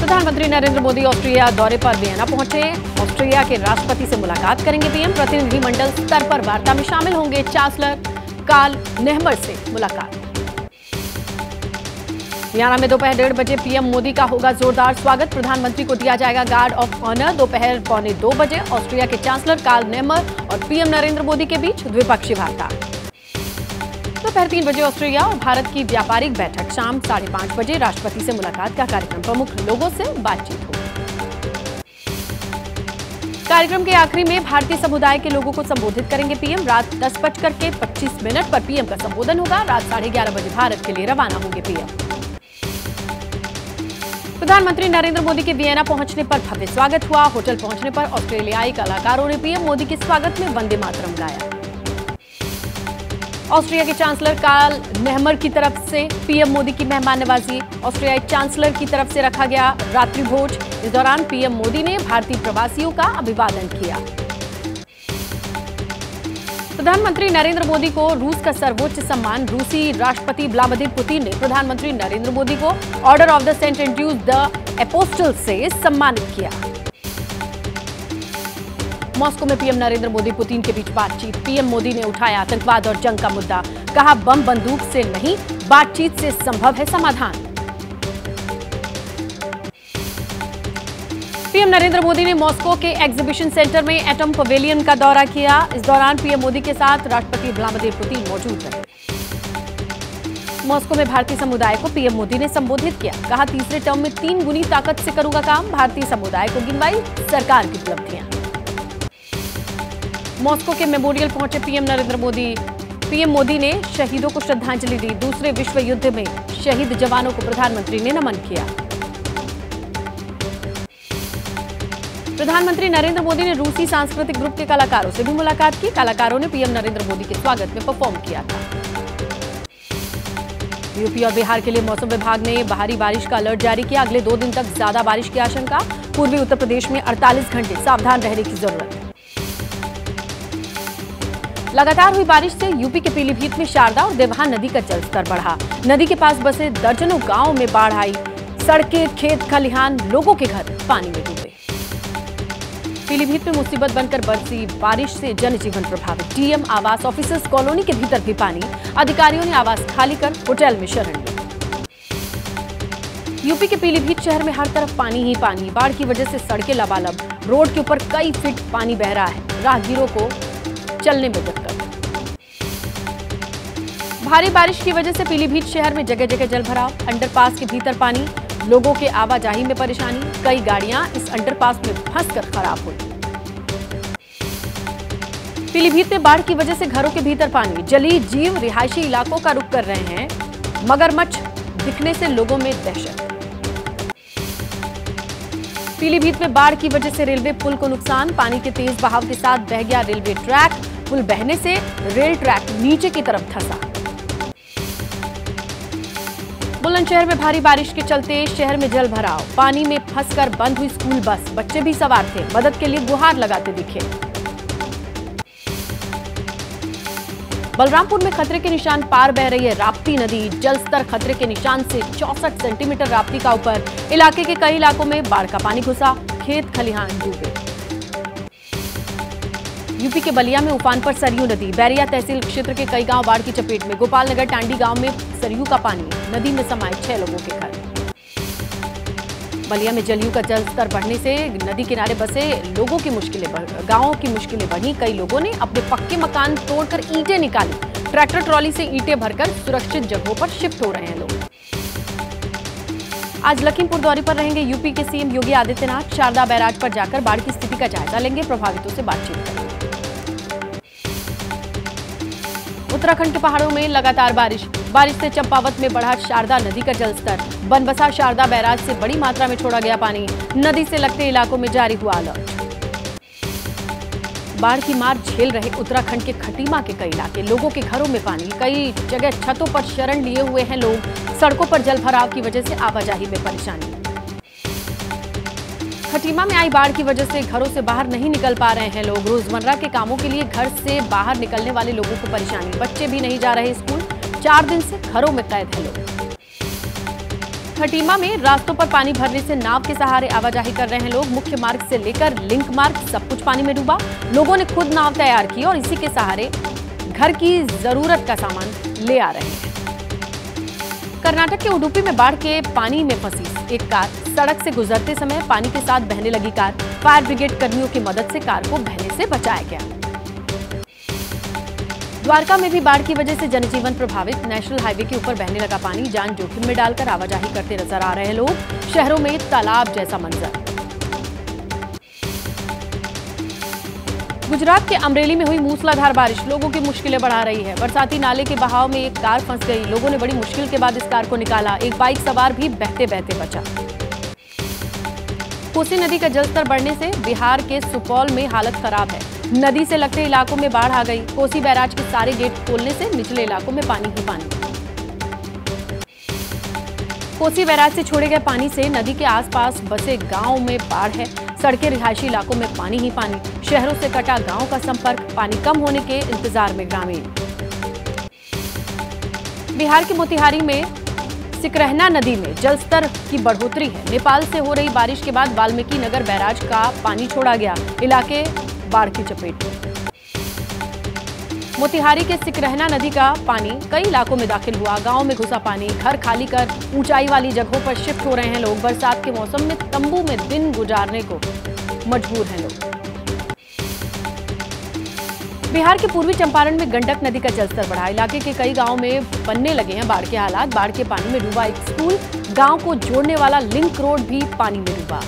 प्रधानमंत्री नरेंद्र मोदी ऑस्ट्रिया दौरे पर वियना पहुंचे। ऑस्ट्रिया के राष्ट्रपति से मुलाकात करेंगे पीएम। प्रतिनिधिमंडल स्तर पर वार्ता में शामिल होंगे। चांसलर कार्ल नेहमर से मुलाकात। वियना में दोपहर 1:30 बजे पीएम मोदी का होगा जोरदार स्वागत। प्रधानमंत्री को दिया जाएगा गार्ड ऑफ ऑनर। दोपहर 1:45 बजे ऑस्ट्रिया के चांसलर कार्ल नेहमर और पीएम नरेंद्र मोदी के बीच द्विपक्षीय वार्ता। दोपहर 3 बजे ऑस्ट्रेलिया और भारत की व्यापारिक बैठक। शाम 5:30 बजे राष्ट्रपति से मुलाकात का कार्यक्रम। प्रमुख लोगों से बातचीत होगी। कार्यक्रम के आखिरी में भारतीय समुदाय के लोगों को संबोधित करेंगे पीएम। रात 10:25 पर पीएम का संबोधन होगा। रात 11:30 बजे भारत के लिए रवाना होंगे पीएम। प्रधानमंत्री नरेंद्र मोदी के वियना पहुंचने पर भव्य स्वागत हुआ। होटल पहुंचने पर ऑस्ट्रेलियाई कलाकारों ने पीएम मोदी के स्वागत में वंदे मातरम गाया। ऑस्ट्रिया के चांसलर कार्ल नेहमर की तरफ से पीएम मोदी की मेहमान नवाजी। ऑस्ट्रियाई चांसलर की तरफ से रखा गया रात्रि भोज। इस दौरान पीएम मोदी ने भारतीय प्रवासियों का अभिवादन किया। प्रधानमंत्री नरेंद्र मोदी को रूस का सर्वोच्च सम्मान रूसी राष्ट्रपति व्लादिमीर पुतिन ने प्रधानमंत्री नरेंद्र मोदी को Order of the Saint Andrews the Apostle से सम्मानित किया। मॉस्को में पीएम नरेंद्र मोदी पुतिन के बीच बातचीत। पीएम मोदी ने उठाया आतंकवाद और जंग का मुद्दा। कहा बम बंदूक से नहीं, बातचीत से संभव है समाधान। पीएम नरेंद्र मोदी ने मॉस्को के एग्जीबिशन सेंटर में एटम पवेलियन का दौरा किया। इस दौरान पीएम मोदी के साथ राष्ट्रपति व्लादिमीर पुतिन मौजूद रहे। मॉस्को में भारतीय समुदाय को पीएम मोदी ने संबोधित किया। कहा तीसरे टर्म में 3 गुनी ताकत से करूंगा काम। भारतीय समुदाय को गिनवाई सरकार की उपलब्धियां। मॉस्को के मेमोरियल पहुंचे पीएम नरेंद्र मोदी। पीएम मोदी ने शहीदों को श्रद्धांजलि दी। दूसरे विश्व युद्ध में शहीद जवानों को प्रधानमंत्री ने नमन किया। प्रधानमंत्री नरेंद्र मोदी ने रूसी सांस्कृतिक ग्रुप के कलाकारों से भी मुलाकात की। कलाकारों ने पीएम नरेंद्र मोदी के स्वागत में परफॉर्म किया था। यूपी और बिहार के लिए मौसम विभाग ने भारी बारिश का अलर्ट जारी किया। अगले 2 दिन तक ज्यादा बारिश की आशंका। पूर्वी उत्तर प्रदेश में 48 घंटे सावधान रहने की जरूरत। लगातार हुई बारिश से यूपी के पीलीभीत में शारदा और देवहा नदी का जलस्तर बढ़ा। नदी के पास बसे दर्जनों गांवों में बाढ़ आई। सड़कें, खेत खलिहान, लोगों के घर पानी में डूबे। पीलीभीत में मुसीबत बनकर बरसी बारिश से जनजीवन प्रभावित। डीएम आवास ऑफिसर्स कॉलोनी के भीतर भी पानी। अधिकारियों ने आवास खाली कर होटल में शरण ली। यूपी के पीलीभीत शहर में हर तरफ पानी ही पानी। बाढ़ की वजह से सड़कें लबालब। रोड के ऊपर कई फीट पानी बह रहा है। राहगीरों को चलने में दिक्कत। भारी बारिश की वजह से पीलीभीत शहर में जगह जगह जलभराव। अंडरपास के भीतर पानी। लोगों के आवाजाही में परेशानी। कई गाड़ियां इस अंडरपास में फंसकर खराब हुई। पीलीभीत में बाढ़ की वजह से घरों के भीतर पानी। जलीय जीव रिहायशी इलाकों का रुख कर रहे हैं। मगरमच्छ दिखने से लोगों में दहशत। पीलीभीत में बाढ़ की वजह से रेलवे पुल को नुकसान। पानी के तेज बहाव के साथ बह गया रेलवे ट्रैक। पुल बहने से रेल ट्रैक नीचे की तरफ धंसा। बुलंदशहर में भारी बारिश के चलते शहर में जल भराव। पानी में फंसकर बंद हुई स्कूल बस। बच्चे भी सवार थे। मदद के लिए गुहार लगाते दिखे। बलरामपुर में खतरे के निशान पार बह रही है राप्ती नदी। जलस्तर खतरे के निशान से 64 सेंटीमीटर राप्ती का ऊपर। इलाके के कई इलाकों में बाढ़ का पानी घुसा। खेत खलिहान डूबे। यूपी के बलिया में उफान पर सरयू नदी। बैरिया तहसील क्षेत्र के कई गांव बाढ़ की चपेट में। गोपालनगर टांडी गांव में सरयू का पानी। नदी में समाये 6 लोगों के घर। बलिया में जलयू का जलस्तर बढ़ने से नदी किनारे बसे लोगों की गांवों की मुश्किलें बढ़ी। कई लोगों ने अपने पक्के मकान तोड़कर ईंटें निकाली। ट्रैक्टर ट्रॉली से ईंटें भरकर सुरक्षित जगहों पर शिफ्ट हो रहे हैं लोग। आज लखीमपुर दौरे पर रहेंगे यूपी के सीएम योगी आदित्यनाथ। शारदा बैराज पर जाकर बाढ़ की स्थिति का जायजा लेंगे। प्रभावितों से बातचीत करेंगे। उत्तराखंड के पहाड़ों में लगातार बारिश से चंपावत में बढ़ा शारदा नदी का जलस्तर। बनबसा शारदा बैराज से बड़ी मात्रा में छोड़ा गया पानी। नदी से लगते इलाकों में जारी हुआ अलर्ट। बाढ़ की मार झेल रहे उत्तराखंड के खटीमा के कई इलाके। लोगों के घरों में पानी। कई जगह छतों पर शरण लिए हुए हैं लोग। सड़कों पर जलभराव की वजह से आवाजाही में परेशानी। खटीमा में आई बाढ़ की वजह से घरों से बाहर नहीं निकल पा रहे हैं लोग। रोजमर्रा के कामों के लिए घर से बाहर निकलने वाले लोगों को परेशानी। बच्चे भी नहीं जा रहे स्कूल। 4 दिन से घरों में कैद हैं लोग। खटीमा में रास्तों पर पानी भरने से नाव के सहारे आवाजाही कर रहे हैं लोग। मुख्य मार्ग से लेकर लिंक मार्ग सब कुछ पानी में डूबा। लोगों ने खुद नाव तैयार की और इसी के सहारे घर की जरूरत का सामान ले आ रहे हैं। कर्नाटक के उडुपी में बाढ़ के पानी में फंसी एक कार। सड़क से गुजरते समय पानी के साथ बहने लगी कार। फायर ब्रिगेड कर्मियों की मदद से कार को बहने से बचाया गया। द्वारका में भी बाढ़ की वजह से जनजीवन प्रभावित। नेशनल हाईवे के ऊपर बहने लगा पानी। जान जोखिम में डालकर आवाजाही करते नजर आ रहे हैं लोग। शहरों में तालाब जैसा मंजर। गुजरात के अमरेली में हुई मूसलाधार बारिश लोगों की मुश्किलें बढ़ा रही है। बरसाती नाले के बहाव में एक कार फंस गई। लोगों ने बड़ी मुश्किल के बाद इस कार को निकाला। एक बाइक सवार भी बहते बहते बचा। कोसी नदी का जलस्तर बढ़ने से बिहार के सुपौल में हालत खराब है। नदी से लगते इलाकों में बाढ़ आ गई। कोसी बैराज के सारे गेट खोलने से निचले इलाकों में पानी ही पानी। कोसी बैराज से छोड़े गए पानी से नदी के आसपास बसे गांव में बाढ़ है। सड़कें रिहायशी इलाकों में पानी ही पानी। शहरों से कटा गांव का संपर्क। पानी कम होने के इंतजार में ग्रामीण। बिहार के मोतिहारी में सिकरहना नदी में जलस्तर की बढ़ोतरी है। नेपाल से हो रही बारिश के बाद वाल्मीकि नगर बैराज का पानी छोड़ा गया। इलाके बाढ़ की चपेट में। मोतिहारी के सिकरहना नदी का पानी कई इलाकों में दाखिल हुआ। गांव में घुसा पानी। घर खाली कर ऊंचाई वाली जगहों पर शिफ्ट हो रहे हैं लोग। बरसात के मौसम में तंबू में दिन गुजारने को मजबूर हैं लोग। बिहार के पूर्वी चंपारण में गंडक नदी का जलस्तर बढ़ा। इलाके के कई गांवों में बनने लगे हैं बाढ़ के हालात। बाढ़ के पानी में डूबा एक स्कूल। गांव को जोड़ने वाला लिंक रोड भी पानी में डूबा।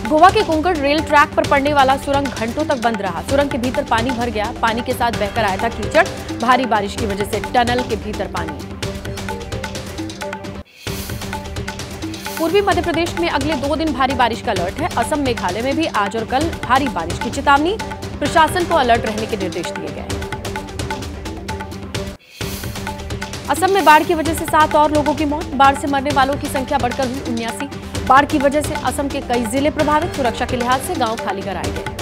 गोवा के कोंकण रेल ट्रैक पर पड़ने वाला सुरंग घंटों तक बंद रहा। सुरंग के भीतर पानी भर गया। पानी के साथ बहकर आया था कीचड़। भारी बारिश की वजह से टनल के भीतर पानी। पूर्वी मध्य प्रदेश में अगले 2 दिन भारी बारिश का अलर्ट है। असम मेघालय में भी आज और कल भारी बारिश की चेतावनी। प्रशासन को अलर्ट रहने के निर्देश दिए गए। असम में बाढ़ की वजह से 7 और लोगों की मौत। बाढ़ से मरने वालों की संख्या बढ़कर हुई 79। बाढ़ की वजह से असम के कई जिले प्रभावित। सुरक्षा के लिहाज से गांव खाली कराए गए।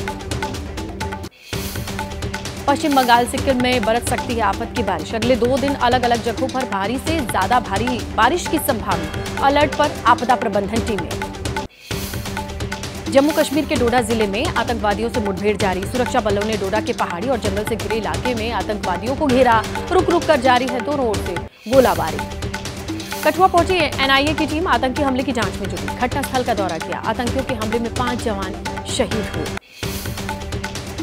पश्चिम बंगाल सिक्किम में बरस सकती है आफत की बारिश। अगले 2 दिन अलग अलग जगहों पर भारी से ज्यादा भारी बारिश की संभावना। अलर्ट पर आपदा प्रबंधन टीमें। जम्मू कश्मीर के डोडा जिले में आतंकवादियों से मुठभेड़ जारी। सुरक्षा बलों ने डोडा के पहाड़ी और जंगल से घिरे इलाके में आतंकवादियों को घेरा। रुक रुक कर जारी है दोनों ओर से गोलाबारी। कठुआ पहुंची एनआईए की टीम आतंकी हमले की जांच में जुटी। घटनास्थल का दौरा किया। आतंकियों के हमले में 5 जवान शहीद हुए।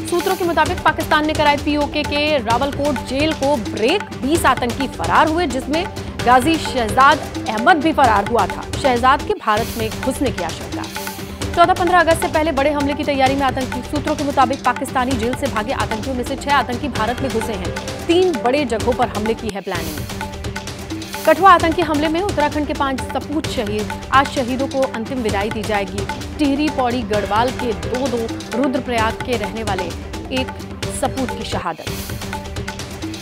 सूत्रों के मुताबिक पाकिस्तान ने कराई पीओके के रावलकोट जेल को ब्रेक। 20 आतंकी फरार हुए, जिसमें गाजी शहजाद अहमद भी फरार हुआ था। शहजाद के भारत में घुसने की आशंका। 14-15 अगस्त से पहले बड़े हमले की तैयारी में आतंकी। सूत्रों के मुताबिक पाकिस्तानी जेल से भागे आतंकियों में से 6 आतंकी भारत में घुसे हैं। 3 बड़े जगहों पर हमले की है प्लानिंग। कठुआ आतंकी हमले में उत्तराखंड के 5 सपूत शहीद। आज शहीदों को अंतिम विदाई दी जाएगी। टिहरी पौड़ी गढ़वाल के 2 रुद्रप्रयाग के रहने वाले एक सपूत की शहादत।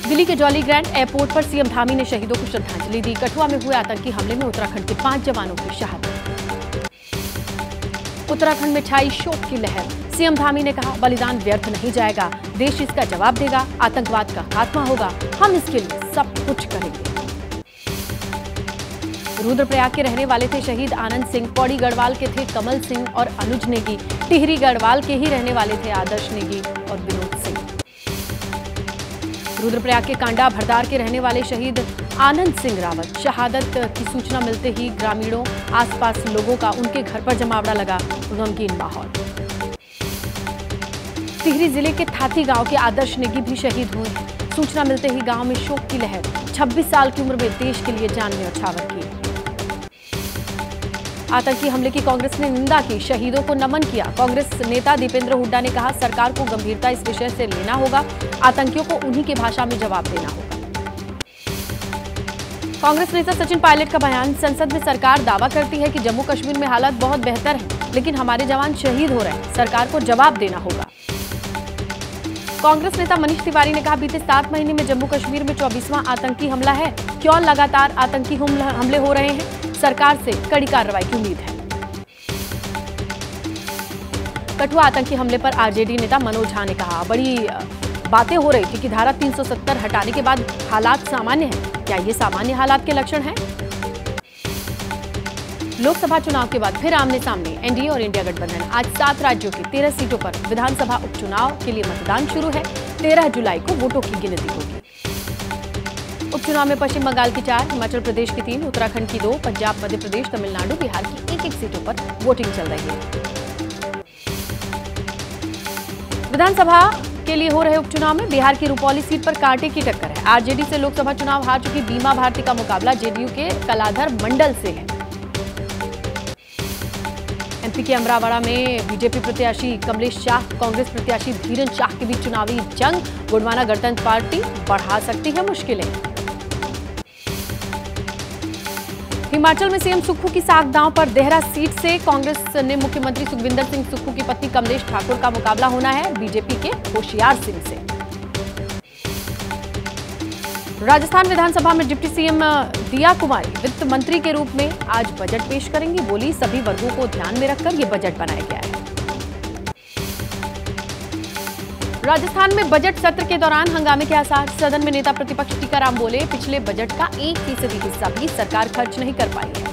दिल्ली के जॉली ग्रैंड एयरपोर्ट पर सीएम धामी ने शहीदों को श्रद्धांजलि दी। कठुआ में हुए आतंकी हमले में उत्तराखंड के 5 जवानों की शहादत। उत्तराखंड में छाई शोक की लहर। सीएम धामी ने कहा, बलिदान व्यर्थ नहीं जाएगा। देश इसका जवाब देगा। आतंकवाद का खात्मा होगा। हम इसके लिए सब कुछ करेंगे। रुद्रप्रयाग के रहने वाले थे शहीद आनंद सिंह। पौड़ी गढ़वाल के थे कमल सिंह और अनुज नेगी। टिहरी गढ़वाल के ही रहने वाले थे आदर्श नेगी और विनोद सिंह। रुद्रप्रयाग के कांडा भरदार के रहने वाले शहीद आनंद सिंह रावत। शहादत की सूचना मिलते ही ग्रामीणों आसपास लोगों का उनके घर पर जमावड़ा लगा। गमगीन माहौल। टिहरी जिले के थाती गांव के आदर्श नेगी भी शहीद हुए हैं। सूचना मिलते ही गांव में शोक की लहर। 26 साल की उम्र में देश के लिए जान न्यौछावर किए। आतंकी हमले की कांग्रेस ने निंदा की। शहीदों को नमन किया। कांग्रेस नेता दीपेंद्र हुड्डा ने कहा, सरकार को गंभीरता इस विषय से लेना होगा। आतंकियों को उन्हीं की भाषा में जवाब देना होगा। कांग्रेस नेता सचिन पायलट का बयान। संसद में सरकार दावा करती है कि जम्मू कश्मीर में हालात बहुत बेहतर है, लेकिन हमारे जवान शहीद हो रहे हैं। सरकार को जवाब देना होगा। कांग्रेस नेता मनीष तिवारी ने कहा, बीते 7 महीने में जम्मू कश्मीर में 24वां आतंकी हमला है। क्यों लगातार आतंकी हमले हो रहे हैं? सरकार से कड़ी कार्रवाई की उम्मीद है। कठुआ आतंकी हमले पर आरजेडी नेता मनोज झा ने कहा, बड़ी बातें हो रही थी कि धारा 370 हटाने के बाद हालात सामान्य हैं। क्या ये सामान्य हालात के लक्षण हैं? लोकसभा चुनाव के बाद फिर आमने सामने एनडीए और इंडिया गठबंधन। आज 7 राज्यों की 13 सीटों पर विधानसभा उपचुनाव के लिए मतदान शुरू है। 13 जुलाई को वोटों की गिनती होगी। उपचुनाव में पश्चिम बंगाल की 4, हिमाचल प्रदेश की 3, उत्तराखंड की 2, पंजाब, मध्य प्रदेश, तमिलनाडु, बिहार की 1-1 सीटों पर वोटिंग चल रही है। विधानसभा के लिए हो रहे उपचुनाव में बिहार की रुपौली सीट पर कांटे की टक्कर है। आरजेडी से लोकसभा चुनाव हार चुकी बीमा भारती का मुकाबला जेडीयू के कलाधर मंडल से है। एमपी के अमरावाड़ा में बीजेपी प्रत्याशी कमलेश शाह, कांग्रेस प्रत्याशी धीरन शाह के बीच चुनावी जंग। गोंडवाना गणतंत्र पार्टी बढ़ा सकती है मुश्किलें। हिमाचल में सीएम सुक्खू की साख दांव पर। देहरा सीट से कांग्रेस ने मुख्यमंत्री सुखविंदर सिंह सुक्खू की पत्नी कमलेश ठाकुर का मुकाबला होना है बीजेपी के होशियार सिंह से। राजस्थान विधानसभा में डिप्टी सीएम दिया कुमारी वित्त मंत्री के रूप में आज बजट पेश करेंगी। बोली, सभी वर्गों को ध्यान में रखकर यह बजट बनाया गया है। राजस्थान में बजट सत्र के दौरान हंगामे के आसार। सदन में नेता प्रतिपक्ष टीकाराम बोले, पिछले बजट का 1% हिस्सा भी सरकार खर्च नहीं कर पाई है।